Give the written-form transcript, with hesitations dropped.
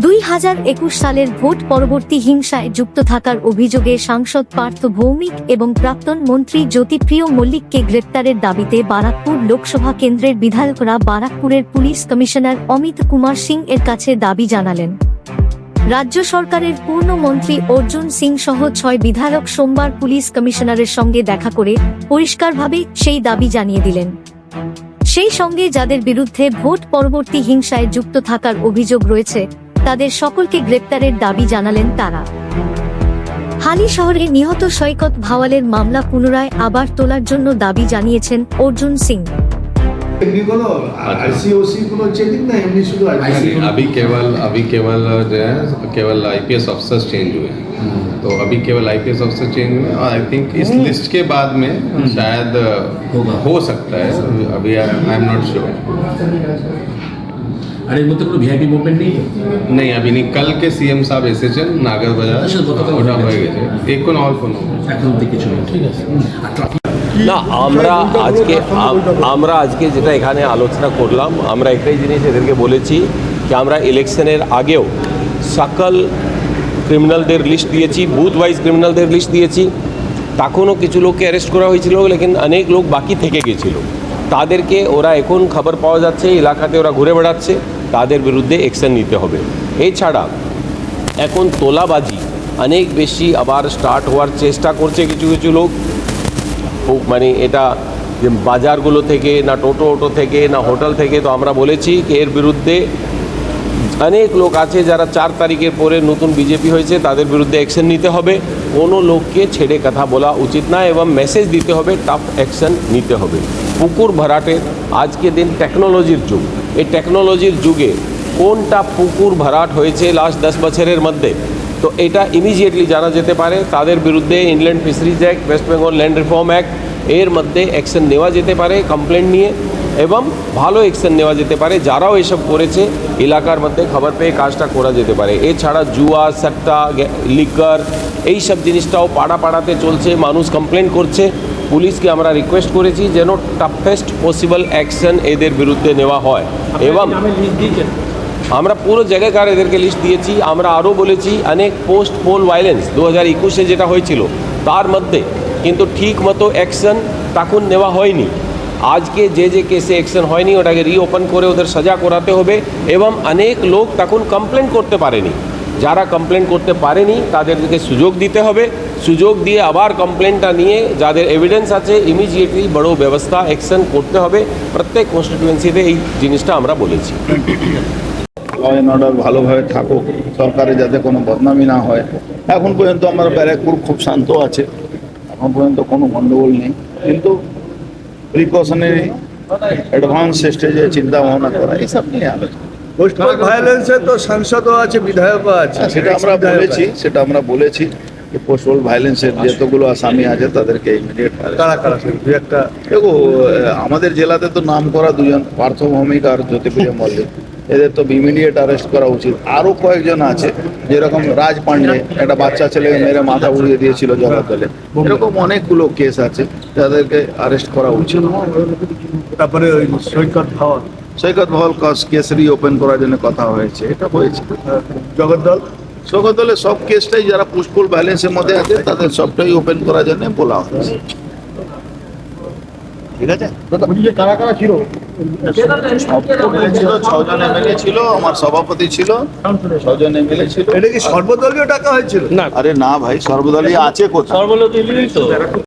2021 সালের ভোট পরবর্তী হিংসায় যুক্ত থাকার অভিযোগে সাংসদ পার্থ ভৌমিক এবং প্রাক্তন মন্ত্রী জ্যোতিপ্রিয় মল্লিককে গ্রেপ্তারের দাবিতে বারাকপুর লোকসভা কেন্দ্রের বিধায়করা বারাকপুরের পুলিশ কমিশনার অমিত কুমার সিং এর কাছে দাবি জানালেন। রাজ্য সরকারের পূর্ণ মন্ত্রী অর্জুন সিং সহ 6 বিধায়ক সোমবার পুলিশ কমিশনারের সঙ্গে দেখা করে পরিষ্কারভাবে সেই দাবি জানিয়ে দিলেন। সেই সঙ্গে যাদের বিরুদ্ধে ভোট পরবর্তী হিংসায় যুক্ত থাকার অভিযোগ রয়েছে তাদের সকলকে গ্রেপ্তারের দাবি জানালেন তারা। হালি শহরে নিহত সৈকত ভাওয়ালের মামলা পুনরায় আবার তোলার জন্য দাবি জানিয়েছেন অর্জুন সিং। अभी केवल जो है केवल आईपीएस अफसर चेंज हुए हैं, तो अभी केवल आईपीएस अफसर चेंज हुए और आई थिंक इस लिस्ट के बाद में शायद हो सकता है, अभी आई एम नॉट श्योर। अरे मतलब कोई वीआईपी मूवमेंट नहीं अभी नहीं। कल के सीएम साहब एसेছেন नागर बाजार ওটা হয়ে গেছে, এখন আর কোনো এখন থেকে কিছু ঠিক আছে। না, আমরা আজকে যেটা এখানে আলোচনা করলাম, আমরা একটাই জিনিস এদেরকে বলেছি যে আমরা ইলেকশনের আগেও সকল ক্রিমিনালদের লিস্ট দিয়েছি, বুথ ওয়াইজ ক্রিমিনালদের লিস্ট দিয়েছি। তখনও কিছু লোককে অ্যারেস্ট করা হয়েছিল, লেকিন অনেক লোক বাকি থেকে গেছিল। তাদেরকে ওরা এখন খবর পাওয়া যাচ্ছে এলাকাতে ওরা ঘুরে বেড়াচ্ছে, তাদের বিরুদ্ধে অ্যাকশন নিতে হবে। এছাড়া এখন তোলাবাজি অনেক বেশি আবার স্টার্ট হওয়ার চেষ্টা করছে কিছু কিছু লোক। মানে এটা যে বাজারগুলো থেকে না টোটো থেকে না হোটেল থেকে, তো আমরা বলেছি যে এর বিরুদ্ধে অনেক লোক আছে যারা 4 তারিখের পরে নতুন বিজেপি হয়েছে, তাদের বিরুদ্ধে অ্যাকশন নিতে হবে। কোনো লোককে ছেড়ে কথা বলা উচিত না এবং মেসেজ দিতে হবে, টাফ অ্যাকশন নিতে হবে। পুকুর ভরাটের আজকে দিন টেকনোলজির যুগ, এই টেকনোলজির যুগে কোনটা পুকুর ভরাট হয়েছে লাস্ট 10 বছরের মধ্যে, তো এটা ইমিডিয়েটলি জানা যেতে পারে। তাদের বিরুদ্ধে inland fisheries act, West Bengal land reform act এর মধ্যে অ্যাকশন নেওয়া যেতে পারে কমপ্লেন নিয়ে, এবং ভালো অ্যাকশন নেওয়া যেতে পারে। যারাও এসব করেছে এলাকার মধ্যে খবর পেয়ে কাজটা করা যেতে পারে। এছাড়া জুয়া, সাট্টা, লিকার এইসব জিনিসটাও পাড়াতে চলছে, মানুষ কমপ্লেন করছে। পুলিশকে আমরা রিকোয়েস্ট করেছি যেন টাফেস্ট পসিবল অ্যাকশন এদের বিরুদ্ধে নেওয়া হয়, এবং আমরা পুরো জায়গাকার এদেরকে লিস্ট দিয়েছি। আমরা আরও বলেছি অনেক পোস্ট পোল ভায়োলেন্স 2021-এ যেটা হয়েছিল তার মধ্যে কিন্তু ঠিক মতো অ্যাকশন তখন নেওয়া হয়নি। আজকে যে কেসে অ্যাকশন হয়নি ওটাকে রিওপেন করে ওদের সাজা করাতে হবে, এবং অনেক লোক তখন কমপ্লেন করতে পারেনি। যারা কমপ্লেন করতে পারেনি তাদেরকে সুযোগ দিতে হবে, সুযোগ দিয়ে আবার কমপ্লেনটা নিয়ে যাদের এভিডেন্স আছে ইমিডিয়েটলি বড় ব্যবস্থা অ্যাকশন করতে হবে। প্রত্যেক কনস্টিটিউয়েন্সিতে এই জিনিসটা আমরা বলেছি। ল অ্যান্ড অর্ডার ভালোভাবে থাকুক, সরকারে যাতে কোনো বদনামি না হয়। এখন পর্যন্ত আমার ব্যারাকপুর খুব শান্ত আছে, এখন পর্যন্ত কোনো গণ্ডগোল নেই, কিন্তু প্রিকশনারি অ্যাডভান্স স্টেজে চিন্তা ভাবনা করা এইসব নিয়ে আলোচনা। পোস্টাল ভায়োলেন্সে তো সাংসদও আছে, বিধায়কও আছে, সেটা আমরা বলেছি যে পোস্টাল ভায়োলেন্সের যতগুলো আসামি আছে তাদেরকে ইমিডিয়েট একটা দেখো, আমাদের জেলাতে তো নাম করা 2জন, পার্থ ভৌমিক আর জ্যোতিপ্রিয় মল্লিক, এদের তো ইমিডিয়েট অ্যারেস্ট করা উচিত। আরও কয়েকজন আছে, যেরকম রাজ পান্ডে একটা বাচ্চা ছেলেকে মেরে মাথা উড়িয়ে দিয়েছিল জগদ্দলে, এরকম অনেকগুলো কেস আছে যাদেরকে অ্যারেস্ট করা উচিত। তারপরে ওই সৈকত ভাওয়াল কেস রিওপেন করার জন্য কথা হয়েছে, এটা হয়েছে। জগদ্দলের সব কেসটাই যারা পুষ্পল ব্যালেন্সের মধ্যে আছে তাদের সবটাই ওপেন করার জন্য বলা হয়েছে। ঠিক আছে, কারা কারা ছিল? 6জন এমএলএ ছিল, আমার সভাপতি ছিল, 6জন এমএলএ ছিল। এটা কি সর্বদলীয় টাকা হয়েছিল? আরে না ভাই, সর্বদলীয় আছে কোথায়?